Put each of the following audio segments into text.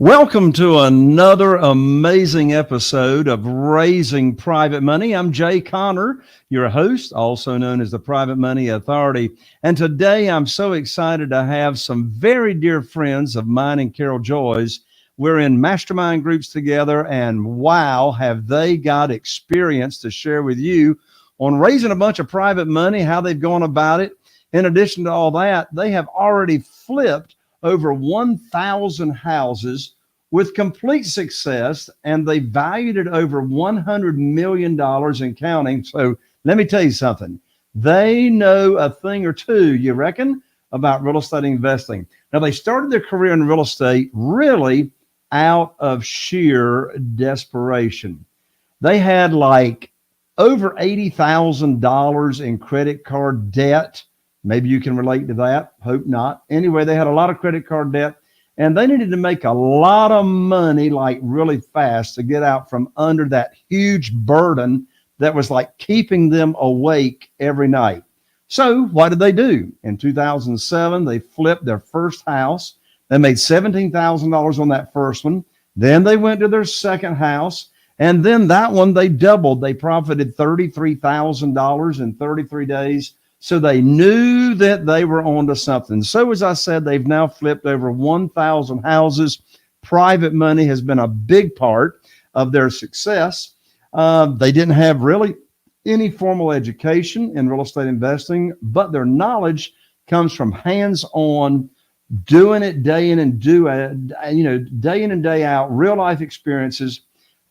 Welcome to another amazing episode of Raising Private Money. I'm Jay Connor, your host, also known as the Private Money Authority. And today I'm so excited to have some very dear friends of mine and Carol Joy's. We're in mastermind groups together, and wow, have they got experience to share with you on raising a bunch of private money, how they've gone about it. In addition to all that, they have already flipped over 1,000 houses with complete success, and they valued it over $100 million and counting. So let me tell you something. They know a thing or two, you reckon, about real estate investing. Now, they started their career in real estate really out of sheer desperation. They had like over $80,000 in credit card debt. Maybe you can relate to that. Hope not. Anyway, they had a lot of credit card debt, and they needed to make a lot of money, like really fast, to get out from under that huge burden that was like keeping them awake every night. So what did they do? In 2007, they flipped their first house. They made $17,000 on that first one. Then they went to their second house, and then that one they doubled. They profited $33,000 in 33 days. So they knew that they were onto something. So as I said, they've now flipped over 1,000 houses. Private money has been a big part of their success. They didn't have really any formal education in real estate investing, but their knowledge comes from hands-on, doing it day in and day in and day out, real life experiences.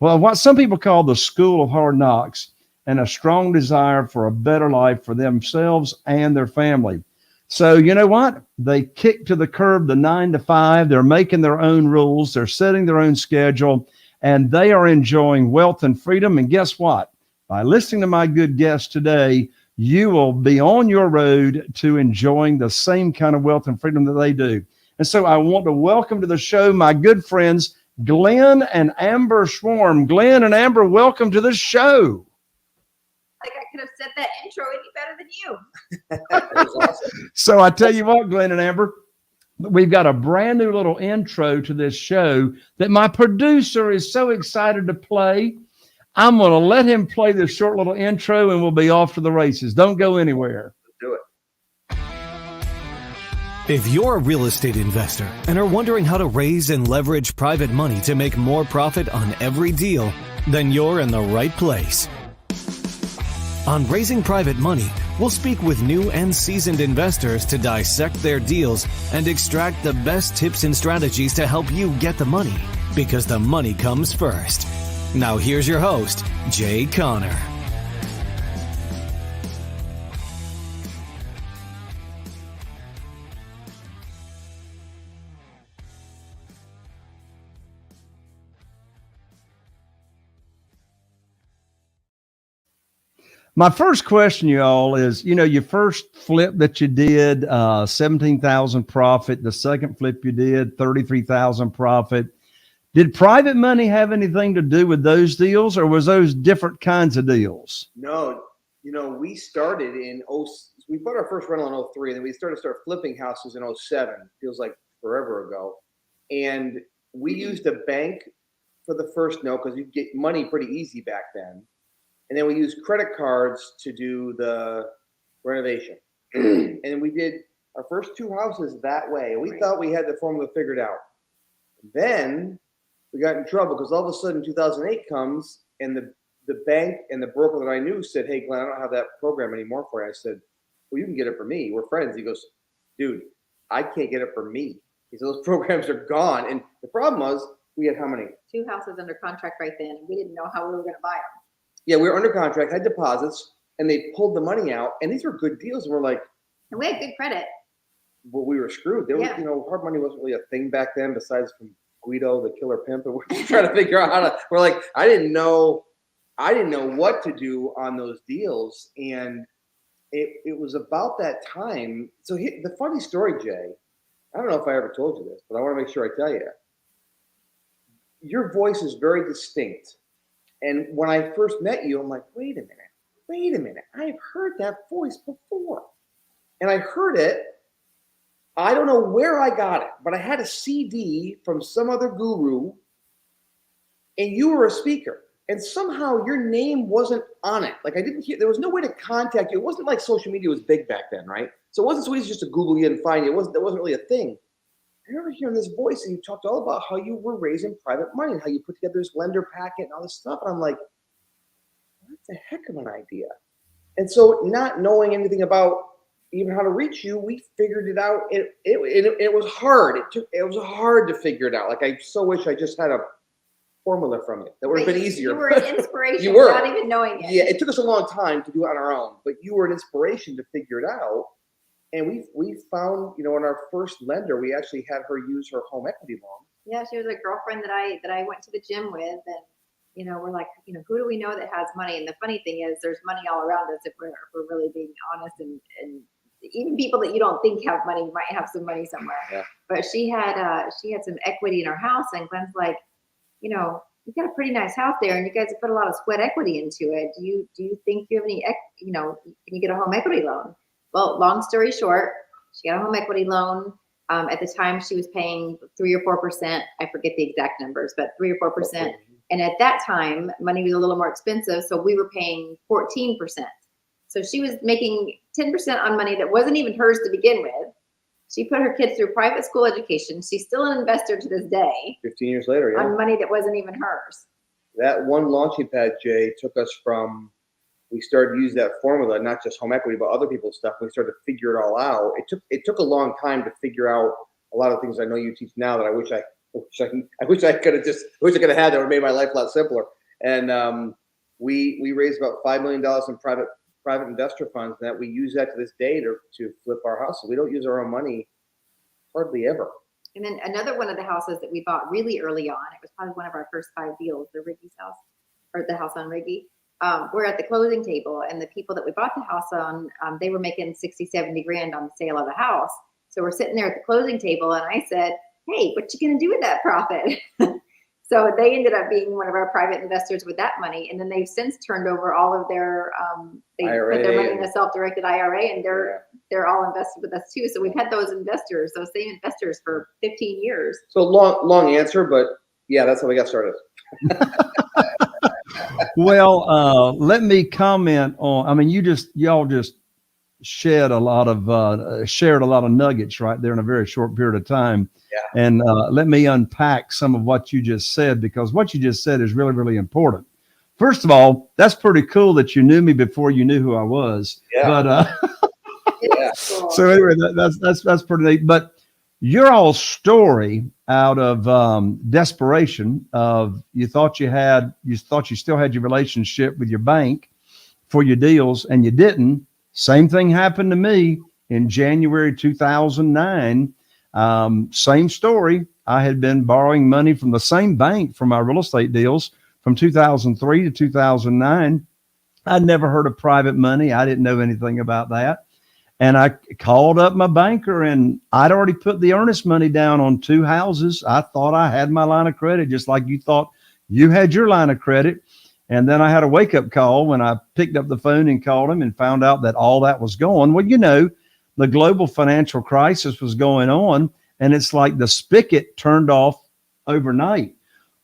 Well, what some people call the school of hard knocks, and a strong desire for a better life for themselves and their family. So you know what? They kick to the curb the 9 to 5. They're making their own rules. They're setting their own schedule, and they are enjoying wealth and freedom. And guess what? By listening to my good guest today, you will be on your road to enjoying the same kind of wealth and freedom that they do. And so I want to welcome to the show my good friends, Glenn and Amber Schworm. Glenn and Amber, welcome to the show. Like I could have said that intro any better than you. So I tell you what, Glenn and Amber, we've got a brand new little intro to this show that my producer is so excited to play. I'm going to let him play this short little intro, and we'll be off to the races. Don't go anywhere. Do it. If you're a real estate investor and are wondering how to raise and leverage private money to make more profit on every deal, then you're in the right place. On Raising Private Money, we'll speak with new and seasoned investors to dissect their deals and extract the best tips and strategies to help you get the money, because the money comes first. Now here's your host, Jay Connor. My first question, you all, is, your first flip that you did, 17,000 profit. The second flip you did, 33,000 profit. Did private money have anything to do with those deals, or was those different kinds of deals? No, we started we bought our first rental in 03, and then we started flipping houses in 07. Feels like forever ago. And we used a bank for the first note because you could get money pretty easy back then. And then we used credit cards to do the renovation. And then we did our first two houses that way. We thought we had the formula figured out. Then we got in trouble because all of a sudden 2008 comes, and the bank and the broker that I knew said, "Hey, Glenn, I don't have that program anymore for you." I said, "Well, you can get it for me. We're friends." He goes, "Dude, I can't get it for me." He said, "Those programs are gone." And the problem was, we had how many? 2 houses under contract right then. We didn't know how we were going to buy them. Yeah, we were under contract, had deposits, and they pulled the money out, and these were good deals. And we're like, and we had good credit. Well, we were screwed. There was, hard money wasn't really a thing back then, besides from Guido, the killer pimp. And we're just trying to figure out how to. We're like, I didn't know what to do on those deals, and it was about that time. So the funny story, Jay, I don't know if I ever told you this, but I want to make sure I tell you. Your voice is very distinct. And when I first met you, I'm like, wait a minute. I've heard that voice before. And I heard it I don't know where I got it, but I had a CD from some other guru, and you were a speaker. And somehow your name wasn't on it. Like I didn't hear, there was no way to contact you. It wasn't like social media was big back then, right? So it wasn't so easy just to Google you and find you. That wasn't really a thing. I remember hearing this voice and you talked all about how you were raising private money and how you put together this lender packet and all this stuff. And I'm like, that's a heck of an idea. And so not knowing anything about even how to reach you, we figured it out. It was hard. It was hard to figure it out. Like I so wish I just had a formula from you. That would have been easier. You were an inspiration You were. without even knowing it. Yeah, it took us a long time to do it on our own, but you were an inspiration to figure it out. And we found, in our first lender, we actually had her use her home equity loan. Yeah, she was a girlfriend that I went to the gym with, and we're like, who do we know that has money? And the funny thing is, there's money all around us if we're really being honest, and even people that you don't think have money might have some money somewhere. Yeah. But she had some equity in her house, and Glenn's like, you've got a pretty nice house there, and you guys have put a lot of sweat equity into it. Do you think you have any, can you get a home equity loan? Well, long story short, she got a home equity loan. At the time, she was paying 3 or 4%. I forget the exact numbers, but 3 or 4%. And at that time, money was a little more expensive, so we were paying 14%. So she was making 10% on money that wasn't even hers to begin with. She put her kids through private school education. She's still an investor to this day. 15 years later, yeah. On money that wasn't even hers. That one launching pad, Jay, took us from, we started to use that formula, not just home equity, but other people's stuff. We started to figure it all out. It took a long time to figure out a lot of things I know you teach now that I wish I could have had that would have made my life a lot simpler. And we raised about $5 million in private investor funds, and that we use that to this day to flip our house. So we don't use our own money hardly ever. And then another one of the houses that we bought really early on, it was probably one of our first 5 deals, the Riggy's house, or the house on Riggy. We're at the closing table, and the people that we bought the house on, they were making 60, 70 grand on the sale of the house. So we're sitting there at the closing table, and I said, hey, what you going to do with that profit? So they ended up being one of our private investors with that money. And then they've since turned over all of their, they put their money in a self-directed IRA, and they're all invested with us too. So we've had those same investors for 15 years. So long answer, but yeah, that's how we got started. Well, let me comment on, I mean, y'all just shared a lot of nuggets right there in a very short period of time. Yeah. And let me unpack some of what you just said, because what you just said is really, really important. First of all, that's pretty cool that you knew me before you knew who I was. Yeah. But yeah. So anyway, that's pretty neat. But your all story out of desperation of you thought you still had your relationship with your bank for your deals, and you didn't. Same thing happened to me in January 2009. Same story. I had been borrowing money from the same bank for my real estate deals from 2003 to 2009. I'd never heard of private money. I didn't know anything about that. And I called up my banker, and I'd already put the earnest money down on 2 houses. I thought I had my line of credit, just like you thought you had your line of credit. And then I had a wake-up call when I picked up the phone and called him and found out that all that was gone. Well, the global financial crisis was going on, and it's like the spigot turned off overnight.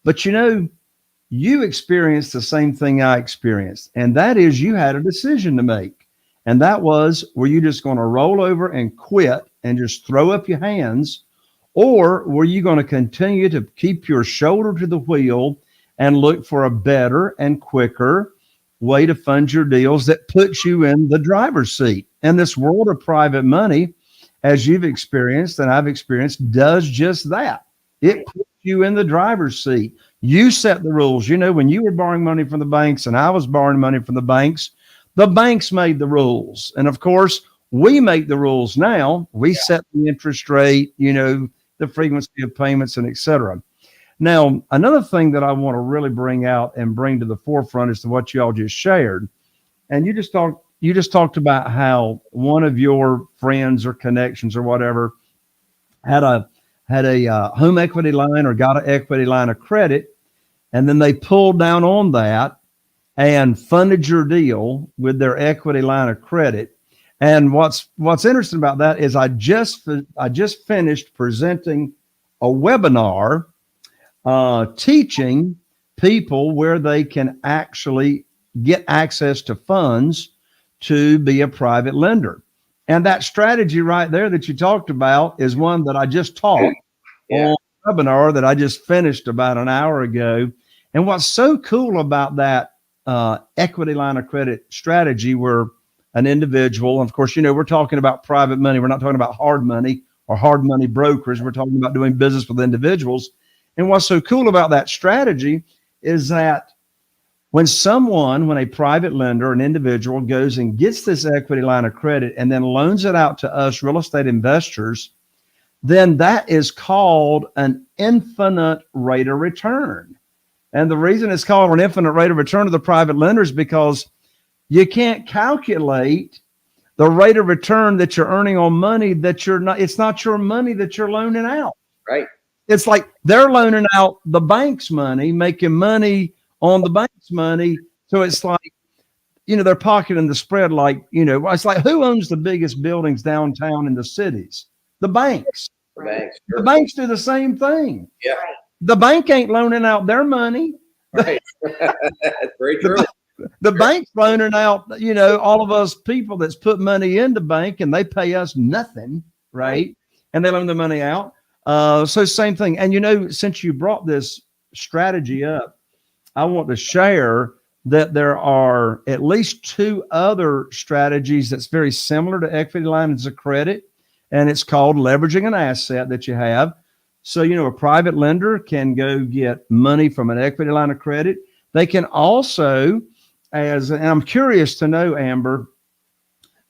But you experienced the same thing I experienced, and that is you had a decision to make. And that was, were you just going to roll over and quit and just throw up your hands, or were you going to continue to keep your shoulder to the wheel and look for a better and quicker way to fund your deals that puts you in the driver's seat? And this world of private money, as you've experienced and I've experienced, does just that. It puts you in the driver's seat. You set the rules. When you were borrowing money from the banks and I was borrowing money from the banks made the rules. And of course, we make the rules now. We set the interest rate, the frequency of payments, and et cetera. Now, another thing that I want to really bring out and bring to the forefront is to what you all just shared. And you just talked about how one of your friends or connections or whatever had a home equity line or got an equity line of credit, and then they pulled down on that and funded your deal with their equity line of credit. And what's interesting about that is I just finished presenting a webinar teaching people where they can actually get access to funds to be a private lender. And that strategy right there that you talked about is one that I just taught on a webinar that I just finished about an hour ago. And what's so cool about that equity line of credit strategy where an individual, and of course, we're talking about private money. We're not talking about hard money or hard money brokers. We're talking about doing business with individuals. And what's so cool about that strategy is that when a private lender, an individual goes and gets this equity line of credit and then loans it out to us real estate investors, then that is called an infinite rate of return. And the reason it's called an infinite rate of return to the private lenders because you can't calculate the rate of return that you're earning on money that it's not your money that you're loaning out. Right. It's like they're loaning out the bank's money, making money on the bank's money. So it's like, they're pocketing the spread like, it's like who owns the biggest buildings downtown in the cities? The banks. The banks do the same thing. Yeah. The bank ain't loaning out their money. Right. That's very true. The bank's loaning out, all of us people that's put money in the bank and they pay us nothing, right? And they loan the money out. So same thing. And, since you brought this strategy up, I want to share that there are at least two other strategies that's very similar to equity lines of credit, and it's called leveraging an asset that you have. So, a private lender can go get money from an equity line of credit. They can also, and I'm curious to know, Amber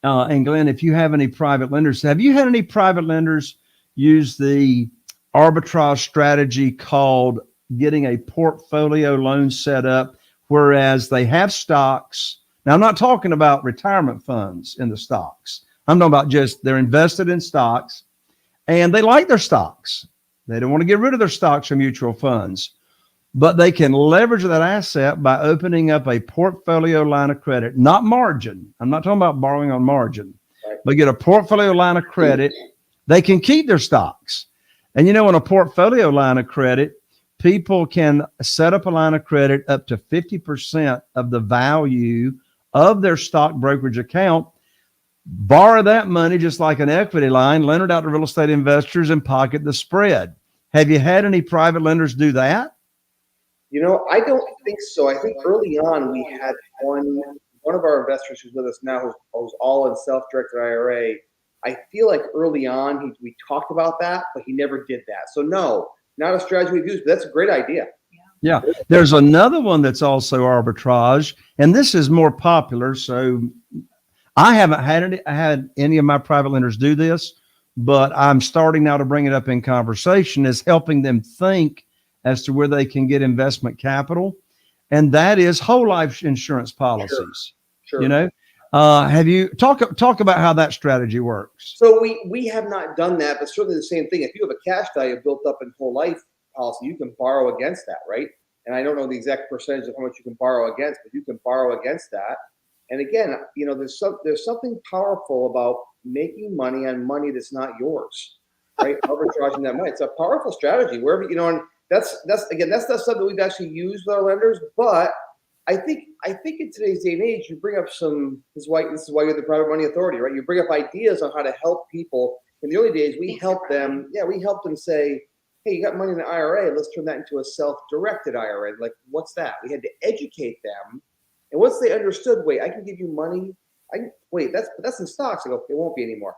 and Glenn, if you have any private lenders, have you had any private lenders use the arbitrage strategy called getting a portfolio loan set up, whereas they have stocks? Now, I'm not talking about retirement funds in the stocks. I'm talking about just they're invested in stocks and they like their stocks. They don't want to get rid of their stocks or mutual funds, but they can leverage that asset by opening up a portfolio line of credit, not margin. I'm not talking about borrowing on margin, but get a portfolio line of credit. They can keep their stocks. And in a portfolio line of credit, people can set up a line of credit up to 50% of the value of their stock brokerage account, borrow that money just like an equity line, lend it out to real estate investors and pocket the spread. Have you had any private lenders do that? I don't think so. I think early on we had one of our investors who's with us now who's all in self-directed IRA. I feel like early on we talked about that, but he never did that. So no, not a strategy we've used, but that's a great idea. Yeah. There's another one that's also arbitrage, and this is more popular. So I haven't had any of my private lenders do this, but I'm starting now to bring it up in conversation, is helping them think as to where they can get investment capital. And that is whole life insurance policies. Sure. Have you talk about how that strategy works? So we have not done that, but certainly the same thing. If you have a cash value built up in whole life policy, you can borrow against that, right? And I don't know the exact percentage of how much you can borrow against, but you can borrow against that. And again, there's something powerful about making money on money that's not yours, right? Arbitraging that money. It's a powerful strategy wherever, and that's not something we've actually used with our lenders, but I think in today's day and age, you bring up this is why you're the private money authority, right? You bring up ideas on how to help people. In the early days, we helped them say, hey, you got money in the IRA, let's turn that into a self-directed IRA. Like, what's that? We had to educate them. And once they understood, wait, I can give you money. That's in stocks. I go, it won't be anymore.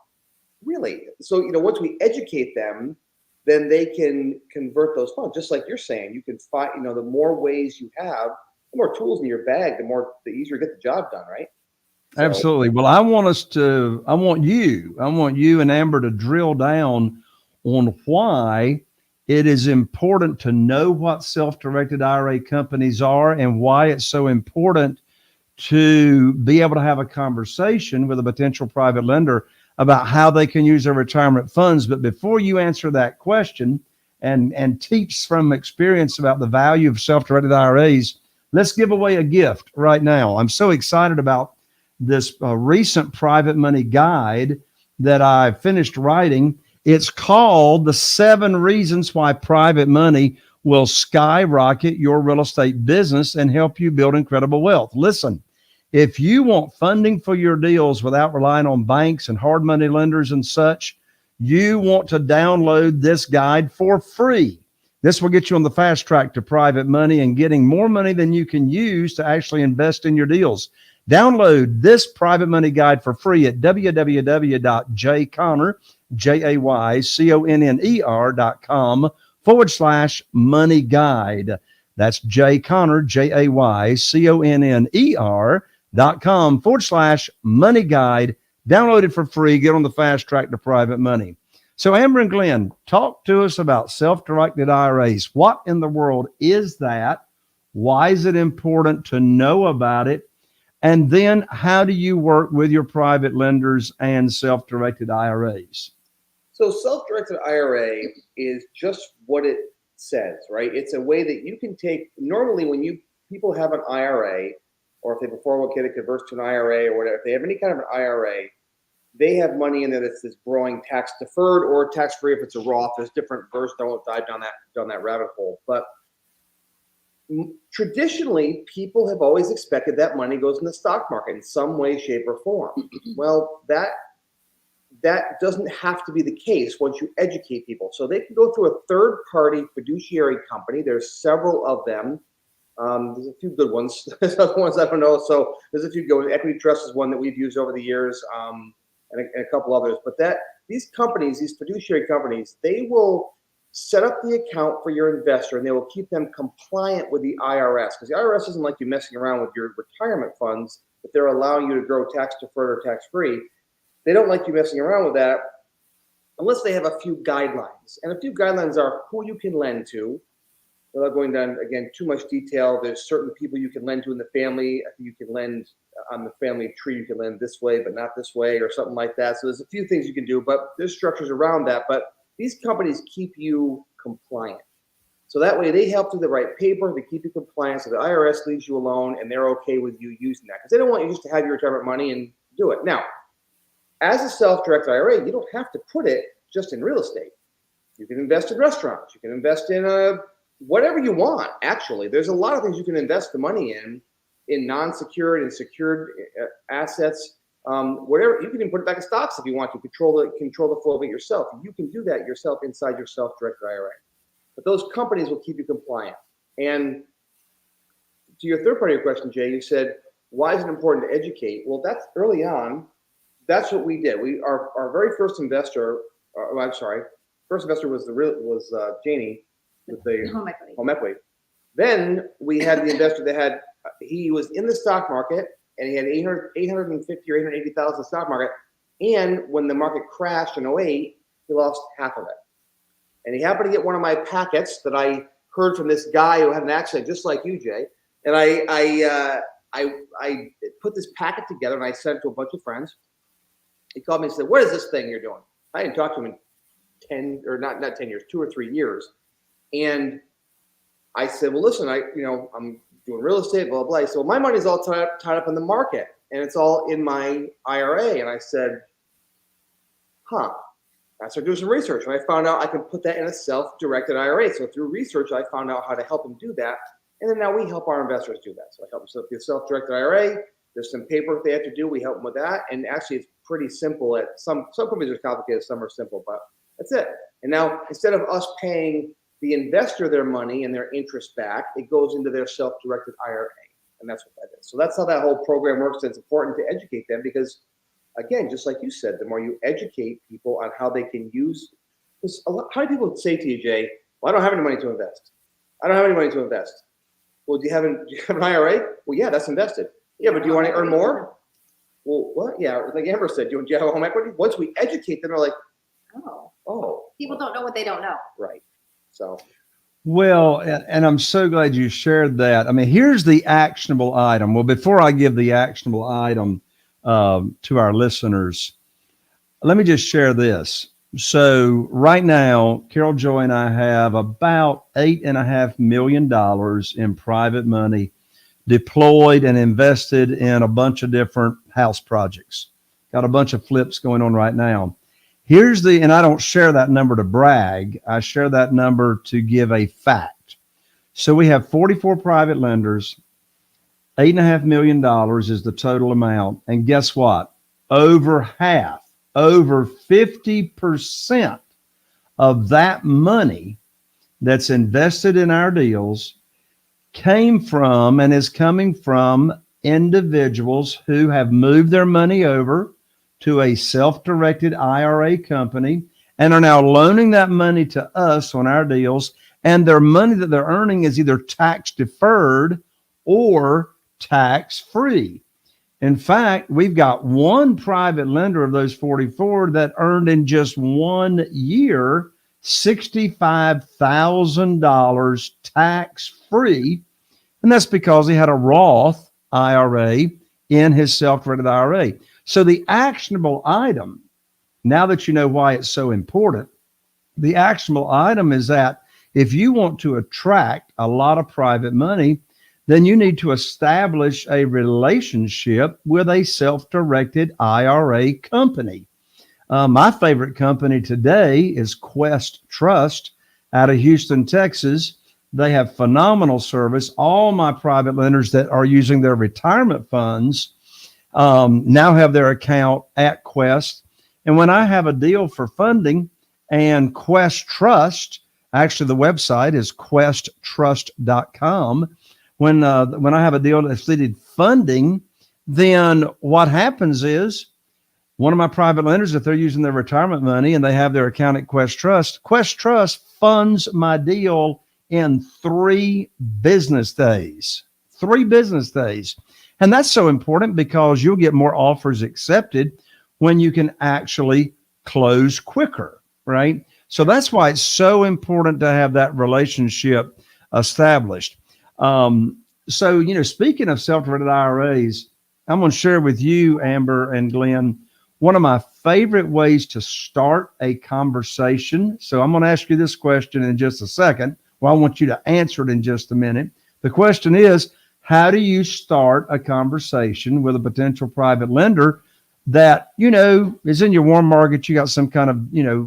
Really? So, once we educate them, then they can convert those funds. Just like you're saying, you can find, the more ways you have, the more tools in your bag, the easier to get the job done, right? So, absolutely. Well, I want you and Amber to drill down on why it is important to know what self-directed IRA companies are and why it's so important to be able to have a conversation with a potential private lender about how they can use their retirement funds. But before you answer that question and teach from experience about the value of self-directed IRAs, let's give away a gift right now. I'm so excited about this recent private money guide that I finished writing. It's called The 7 Reasons Why Private Money Will Skyrocket Your Real Estate Business and Help You Build Incredible Wealth. Listen, if you want funding for your deals without relying on banks and hard money lenders and such, you want to download this guide for free. This will get you on the fast track to private money and getting more money than you can use to actually invest in your deals. Download this private money guide for free at www.jayconner.com/money guide. That's jayconner, jayconner.com/money guide. Download it for free. Get on the fast track to private money. So Amber and Glenn, talk to us about self-directed IRAs. What in the world is that? Why is it important to know about it? And then how do you work with your private lenders and self-directed IRAs? So self-directed IRA is just what it says, right? It's a way that you can take, normally when people have an IRA, or if they have a 401k that converts to an IRA or whatever, if they have any kind of an IRA, they have money in there that's growing tax deferred or tax free if it's a Roth. There's different versions. I won't dive down that rabbit hole. But traditionally, people have always expected that money goes in the stock market in some way, shape, or form. Well, that doesn't have to be the case once you educate people. So they can go through a third-party fiduciary company. There's several of them. There's a few good ones. There's other ones I don't know. So there's a few good ones. Equity Trust is one that we've used over the years, and a couple others. But these companies, these fiduciary companies, they will set up the account for your investor and they will keep them compliant with the IRS, because the IRS doesn't like you messing around with your retirement funds if they're allowing you to grow tax deferred or tax free. They don't like you messing around with that unless they have a few guidelines. And a few guidelines are who you can lend to. Without going down, again, too much detail, there's certain people you can lend to in the family. I think you can lend on the family tree, you can lend this way, but not this way, or something like that. So there's a few things you can do, but there's structures around that. But these companies keep you compliant. So that way they help do the right paper, they keep you compliant, so the IRS leaves you alone and they're okay with you using that. Because they don't want you just to have your retirement money and do it. Now, as a self-directed IRA, you don't have to put it just in real estate. You can invest in restaurants, you can invest in whatever you want, actually. There's a lot of things you can invest the money in non-secured and secured assets. Whatever, you can even put it back in stocks if you want to control the flow of it yourself. You can do that yourself inside your self-directed IRA. But those companies will keep you compliant. And to your third part of your question, Jay, you said, why is it important to educate? Well, that's early on. That's what we did. Our very first investor, first investor was Janie with the home equity. Then we had the investor he was in the stock market and he had 850 or 880,000 in the stock market. And when the market crashed in 2008, he lost half of it. And he happened to get one of my packets that I heard from this guy who had an accent just like you, Jay. And I put this packet together and I sent it to a bunch of friends. He called me and said, "What is this thing you're doing?" I didn't talk to him in 2 or 3 years. And I said, "Well, listen, I'm doing real estate, blah, blah, blah." He said, "Well, my money's all tied up in the market and it's all in my IRA." And I said, "Huh." I started doing some research and I found out I could put that in a self-directed IRA. So through research, I found out how to help them do that. And then now we help our investors do that. So I help them set up the self-directed IRA. There's some paperwork they have to do. We help them with that. And actually, it's pretty simple. Some companies are complicated, some are simple, but that's it. And now instead of us paying the investor their money and their interest back, it goes into their self-directed IRA. And that's what that is. So that's how that whole program works. It's important to educate them because, again, just like you said, the more you educate people on how they can use, because how many people would say to you, Jay, "Well, I don't have any money to invest. I don't have any money to invest." "Well, do you have an IRA?" "Well, yeah, that's invested." "Yeah, but do you want to earn more?" "Well, what?" "Yeah, like Amber said, do you have a home equity?" Once we educate them, they're like, oh. People don't know what they don't know. Right. So. Well, and I'm so glad you shared that. I mean, here's the actionable item. Well, before I give the actionable item to our listeners, let me just share this. So right now, Carol Joy and I have about $8.5 million in private money deployed and invested in a bunch of different house projects. Got a bunch of flips going on right now. And I don't share that number to brag. I share that number to give a fact. So we have 44 private lenders. $8.5 million is the total amount. And guess what? Over 50% of that money that's invested in our deals came from and is coming from individuals who have moved their money over to a self-directed IRA company and are now loaning that money to us on our deals. And their money that they're earning is either tax deferred or tax free. In fact, we've got one private lender of those 44 that earned in just 1 year $65,000 tax free. And that's because he had a Roth IRA in his self-directed IRA. So the actionable item, now that you know why it's so important, the actionable item is that if you want to attract a lot of private money, then you need to establish a relationship with a self-directed IRA company. My favorite company today is Quest Trust out of Houston, Texas. They have phenomenal service. All my private lenders that are using their retirement funds now have their account at Quest. And when I have a deal for funding and Quest Trust, actually the website is questtrust.com. When I have a deal that's needed funding, then what happens is one of my private lenders, if they're using their retirement money and they have their account at Quest Trust funds my deal in 3 business days. 3 business days. And that's so important because you'll get more offers accepted when you can actually close quicker, right? So that's why it's so important to have that relationship established. So, speaking of self-directed IRAs, I'm going to share with you, Amber and Glenn, one of my favorite ways to start a conversation. So I'm going to ask you this question in just a second. Well, I want you to answer it in just a minute. The question is, how do you start a conversation with a potential private lender that, is in your warm market, you got some kind of,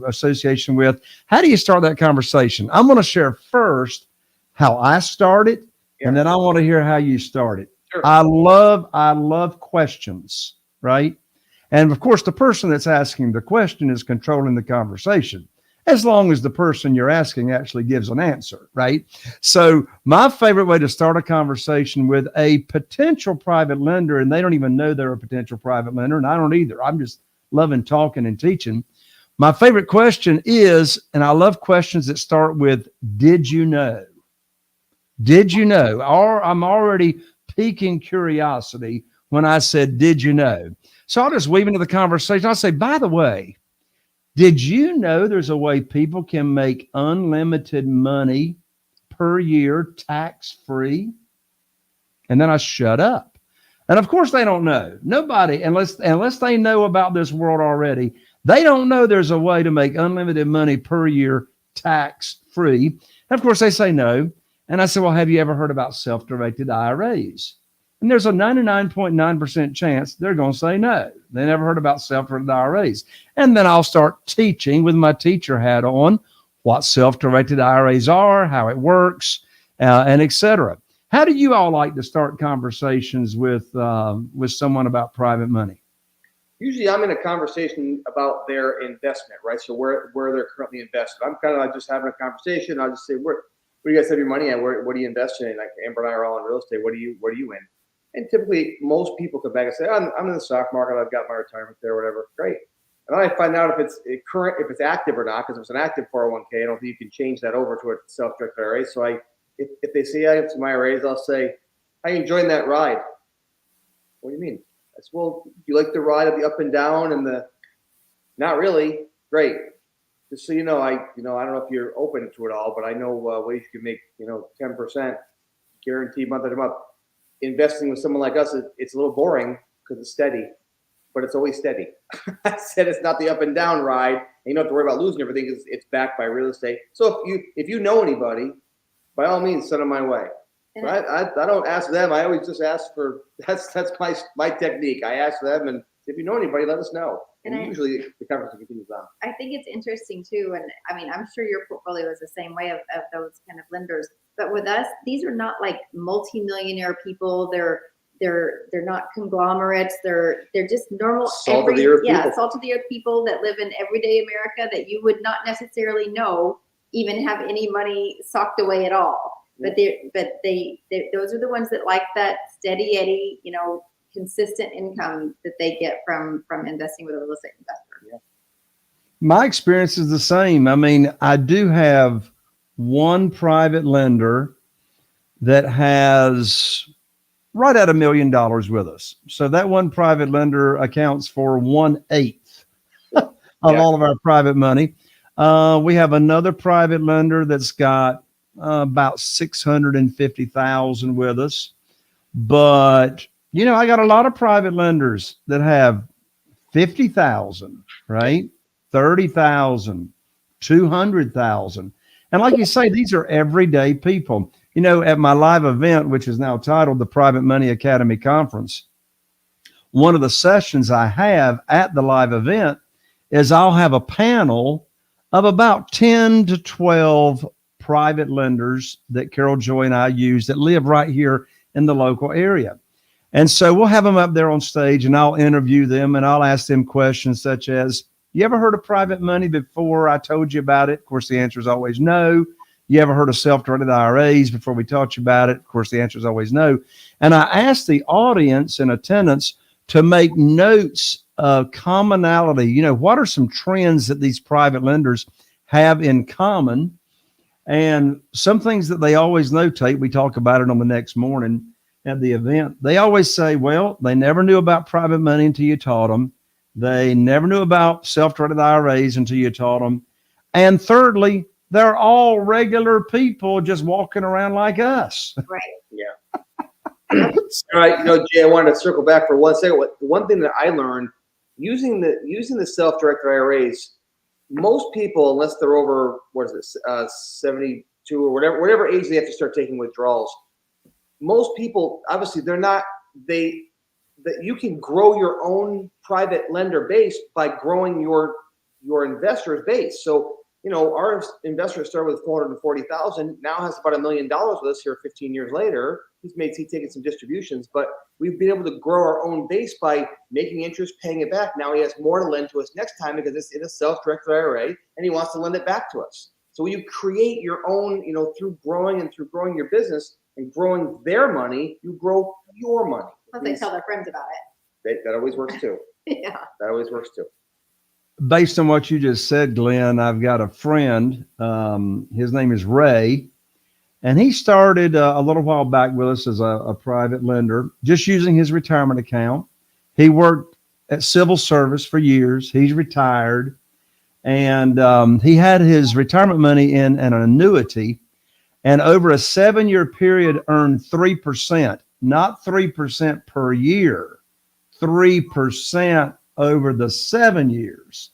association with? How do you start that conversation? I'm going to share first how I started, and then I want to hear how you started. Sure. I love questions, right? And of course, the person that's asking the question is controlling the conversation, as long as the person you're asking actually gives an answer, right? So my favorite way to start a conversation with a potential private lender, and they don't even know they're a potential private lender, and I don't either. I'm just loving talking and teaching. My favorite question is, and I love questions that start with, did you know? Did you know? Or I'm already piquing curiosity when I said, did you know? So I'll just weave into the conversation. I'll say, by the way, did you know there's a way people can make unlimited money per year tax-free? And then I shut up. And of course they don't know. Nobody, unless they know about this world already, they don't know there's a way to make unlimited money per year tax-free. And of course they say no. And I said, well, have you ever heard about self-directed IRAs? And there's a 99.9% chance they're going to say no. They never heard about self-directed IRAs. And then I'll start teaching with my teacher hat on what self-directed IRAs are, how it works, and et cetera. How do you all like to start conversations with someone about private money? Usually I'm in a conversation about their investment, right? So where they're currently invested. I'm kind of like just having a conversation. I'll just say, where do you guys have your money at? What do you invest in? Like Amber and I are all in real estate. What are you in? And typically most people come back and say, I'm in the stock market. I've got my retirement there, whatever. Great. And then I find out if it's current, if it's active or not, because if it's an active 401k, I don't think you can change that over to a self-directed IRA. So if they say I have some IRAs, I'll say, how are you enjoying that ride? What do you mean? I said, well, do you like the ride of the up and down and the, not really. Great. Just so you know, I don't know if you're open to it all, but I know ways you can make, 10% guaranteed month after month. Investing with someone like us, it's a little boring because it's steady, but it's always steady. I said it's not the up and down ride, and you don't have to worry about losing everything because it's backed by real estate. So if you know anybody, by all means, send them my way. I don't ask them. I always just ask for, that's my technique. I ask them, and if you know anybody, let us know. And usually the conversation continues on. I think it's interesting too. And I mean, I'm sure your portfolio is the same way of those kind of lenders. But with us, these are not like multimillionaire people. They're not conglomerates. They're just normal, salt of the earth people that live in everyday America that you would not necessarily know even have any money socked away at all. But they those are the ones that like that steady Eddie, consistent income that they get from investing with a real estate investor. Yeah. My experience is the same. I mean, I do have one private lender that has right at $1 million with us. So that one private lender accounts for 1/8 of all of our private money. We have another private lender that's got about 650,000 with us. But, I got a lot of private lenders that have 50,000, right? 30,000, 200,000. And like you say, these are everyday people. At my live event, which is now titled the Private Money Academy Conference, one of the sessions I have at the live event is I'll have a panel of about 10 to 12 private lenders that Carol Joy and I use that live right here in the local area. And so we'll have them up there on stage and I'll interview them and I'll ask them questions such as, you ever heard of private money before I told you about it? Of course, the answer is always no. You ever heard of self-directed IRAs before we taught you about it? Of course, the answer is always no. And I asked the audience in attendance to make notes of commonality. What are some trends that these private lenders have in common? And some things that they always notate, we talk about it on the next morning at the event. They always say, well, they never knew about private money until you taught them. They never knew about self-directed IRAs until you taught them. And thirdly, they're all regular people just walking around like us. Right. Yeah. All right. Jay, I wanted to circle back for 1 second. One thing that I learned using the self-directed IRAs, most people, unless they're over, 72 or whatever age they have to start taking withdrawals, most people, obviously, that you can grow your own private lender base by growing your investor's base. So, our investor started with 440,000, now has about $1 million with us here 15 years later. He's taken some distributions, but we've been able to grow our own base by making interest, paying it back. Now he has more to lend to us next time because it's in a self-directed IRA and he wants to lend it back to us. So when you create your own, through growing your business and growing their money, you grow your money. Plus they tell their friends about it. That always works too. Yeah. That always works too. Based on what you just said, Glenn, I've got a friend. His name is Ray, and he started a little while back with us as a private lender, just using his retirement account. He worked at civil service for years. He's retired, and he had his retirement money in an annuity, and over a 7-year period earned 3%, not 3% per year, 3% over the 7 years.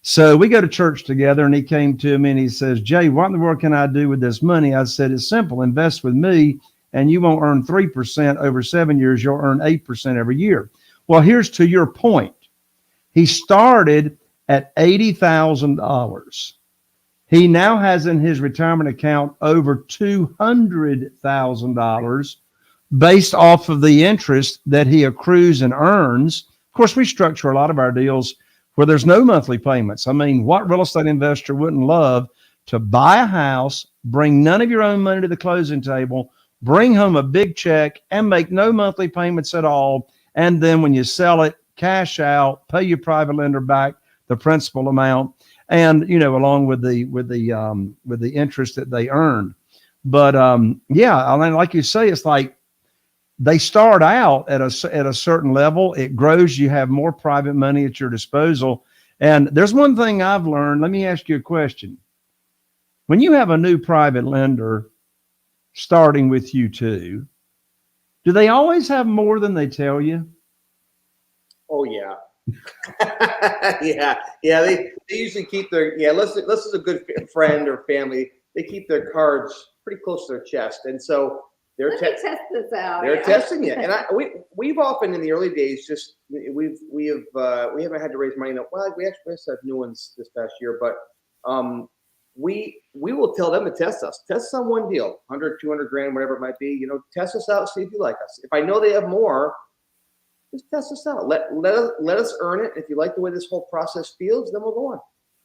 So we go to church together and he came to me and he says, Jay, what in the world can I do with this money? I said, it's simple. Invest with me and you won't earn 3% over 7 years. You'll earn 8% every year. Well, here's to your point. He started at $80,000. He now has in his retirement account over $200,000 based off of the interest that he accrues and earns. Of course, we structure a lot of our deals where there's no monthly payments. I mean, what real estate investor wouldn't love to buy a house, bring none of your own money to the closing table, bring home a big check and make no monthly payments at all. And then when you sell it, cash out, pay your private lender back the principal amount, and along with the interest that they earned. But yeah, I mean, like you say, it's like they start out at a certain level. It grows. You have more private money at your disposal. And there's one thing I've learned. Let me ask you a question. When you have a new private lender starting with you too, do they always have more than they tell you? Oh yeah. yeah. They usually keep their, unless it's a good friend or family, they keep their cards pretty close to their chest. And so They're Let me test this out. They're Yeah. testing it, and we've often in the early days just we haven't had to raise money. Well, we actually have new ones this past year, but we will tell them to test us. Test us on one deal, 100, 200 grand, whatever it might be. You know, test us out, see if you like us. If I know they have more, just test us out. Let us earn it. If you like the way this whole process feels, then we'll go on.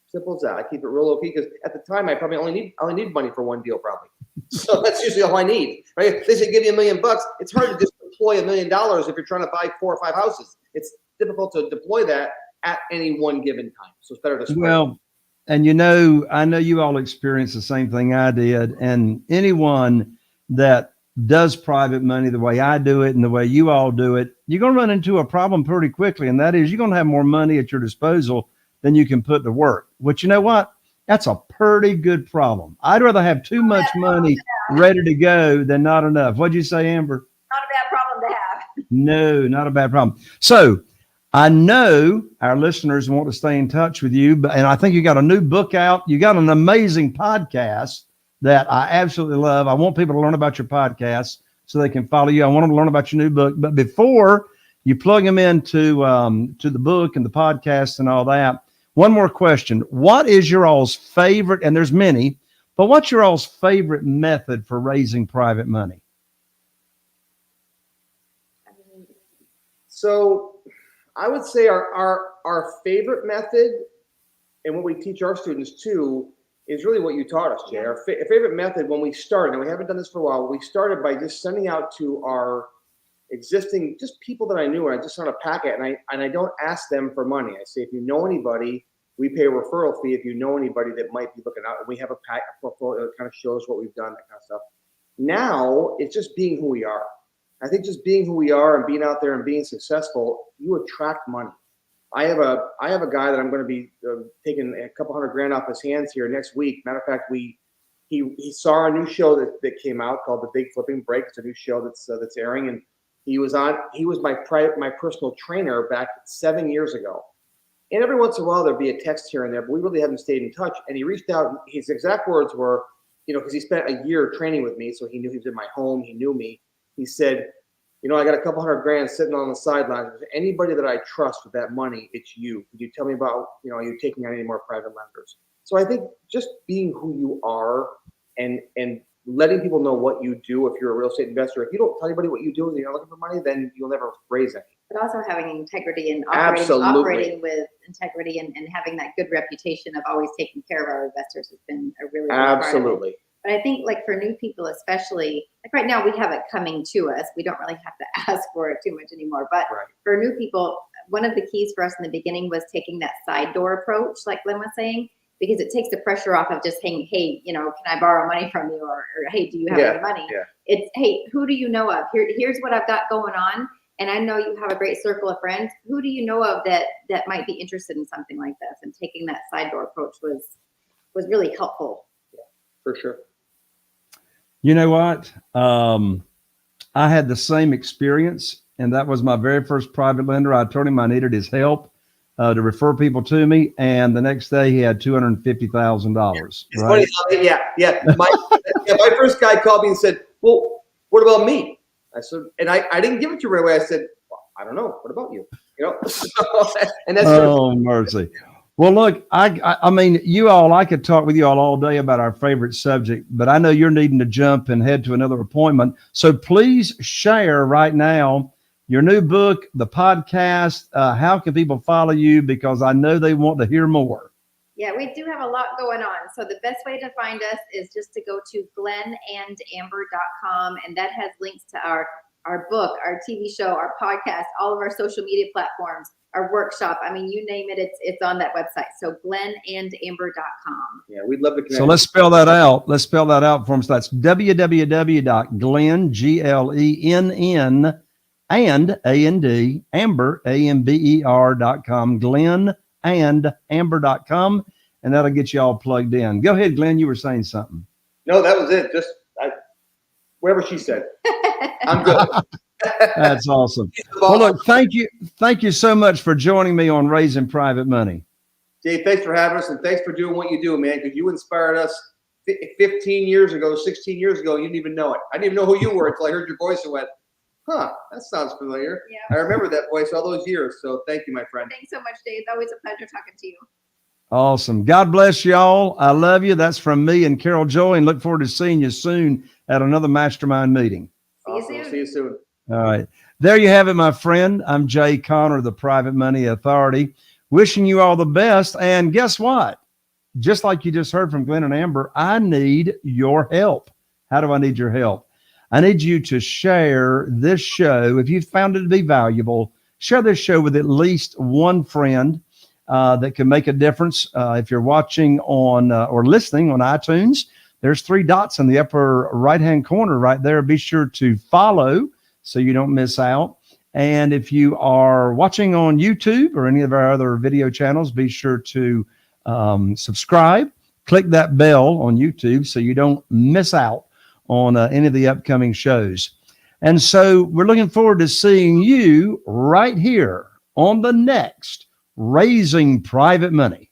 Simple as that. I keep it real low key because at the time I probably only need money for one deal probably. So that's usually all I need, right? If they say give you $1 million, it's hard to just deploy $1 million if you're trying to buy 4 or 5 houses. It's difficult to deploy that at any one given time. So it's better to spread. Well, and you know, I know you all experienced the same thing I did, and anyone that does private money the way I do it and the way you all do it, you're going to run into a problem pretty quickly, and that is you're going to have more money at your disposal than you can put to work. Which, you know what? That's a pretty good problem. I'd rather have too much money ready to go than not enough. What'd you say, Amber? Not a bad problem to have. No, not a bad problem. So I know our listeners want to stay in touch with you, and I think you got a new book out. You got an amazing podcast that I absolutely love. I want people to learn about your podcast so they can follow you. I want them to learn about your new book. But before you plug them into to the book and the podcast and all that, one more question. What is your all's favorite, and there's many, but what's your all's favorite method for raising private money? So I would say our favorite method, and what we teach our students too, is really what you taught us, Jay. Our favorite method when we started, and we haven't done this for a while, we started by just sending out to our existing, just people that I knew, and I just sent a packet, and I don't ask them for money. I say, if you know anybody, we pay a referral fee if you know anybody that might be looking out. And we have a portfolio that kind of shows what we've done, that kind of stuff. Now it's just being who we are. I think just being who we are and being out there and being successful, you attract money. I have a guy that I'm going to be taking a couple $100 grand off his hands here next week. Matter of fact, he saw a new show that came out called The Big Flipping Break. It's a new show that's airing, and he was my personal trainer back 7 years ago. And every once in a while there'd be a text here and there, but we really haven't stayed in touch. And he reached out. His exact words were, because he spent a year training with me, so he knew he was in my home. He knew me. He said, I got a couple $100 grand sitting on the sidelines. If there's anybody that I trust with that money, it's you. Could you tell me about, are you taking on any more private lenders? So I think just being who you are and letting people know what you do. If you're a real estate investor, if you don't tell anybody what you do and you're not looking for money, then you'll never raise any. But also having integrity and Absolutely. operating with integrity and having that good reputation of always taking care of our investors has been a really big part of it. Absolutely. But I think like for new people, especially like right now, we have it coming to us. We don't really have to ask for it too much anymore. But Right. For new people, one of the keys for us in the beginning was taking that side door approach, like Glenn was saying, because it takes the pressure off of just saying, hey, can I borrow money from you? Or hey, do you have any money? Yeah. It's, hey, who do you know of? Here's what I've got going on. And I know you have a great circle of friends. Who do you know of that might be interested in something like this? And taking that side door approach was really helpful. Yeah, for sure. You know what? I had the same experience, and that was my very first private lender. I told him I needed his help to refer people to me, and the next day he had $250,000. It's right? funny. Yeah. My first guy called me and said, "Well, what about me?" I said, and I didn't give it to you right away. I said, well, "I don't know. What about you?" And that's mercy. Well, look, I mean, I could talk with you all day about our favorite subject, but I know you're needing to jump and head to another appointment. So please share right now your new book, the podcast. How can people follow you? Because I know they want to hear more. Yeah, we do have a lot going on. So the best way to find us is just to go to glennandamber.com, and that has links to our book, our TV show, our podcast, all of our social media platforms, our workshop. I mean, you name it, it's on that website. So glennandamber.com. Yeah, we'd love to connect. So let's spell that out. Let's spell that out for them. So that's www.glenn, GLENN, and A-N-D, Amber, AMBER.com, glennandamber.com, and that'll get you all plugged in. Go ahead, Glenn. You were saying something. No, that was it. Just whatever she said. I'm good. That's awesome. Well, look, thank you so much for joining me on Raising Private Money. Dave, thanks for having us, and thanks for doing what you do, man, because you inspired us 15 years ago, 16 years ago, you didn't even know it. I didn't even know who you were until I heard your voice and went, huh, that sounds familiar. Yeah. I remember that voice all those years. So thank you, my friend. Thanks so much, Dave. It's always a pleasure talking to you. Awesome. God bless y'all. I love you. That's from me and Carol Joy, and look forward to seeing you soon at another mastermind meeting. See you soon. See you soon. All right. There you have it, my friend. I'm Jay Conner, the Private Money Authority, wishing you all the best. And guess what? Just like you just heard from Glenn and Amber, I need your help. How do I need your help? I need you to share this show. If you found it to be valuable, share this show with at least one friend that can make a difference. If you're watching on or listening on iTunes, there's 3 dots in the upper right-hand corner right there. Be sure to follow so you don't miss out. And if you are watching on YouTube or any of our other video channels, be sure to subscribe. Click that bell on YouTube so you don't miss out on any of the upcoming shows. And so we're looking forward to seeing you right here on the next Raising Private Money.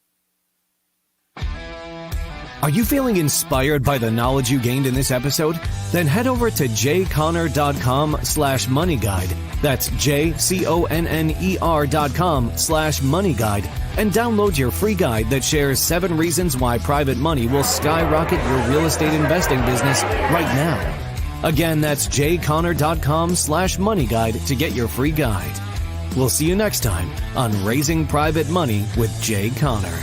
Are you feeling inspired by the knowledge you gained in this episode? Then head over to jconner.com/moneyguide. That's jconner.com/moneyguide and download your free guide that shares 7 reasons why private money will skyrocket your real estate investing business right now. Again, that's jconner.com/moneyguide to get your free guide. We'll see you next time on Raising Private Money with Jay Conner.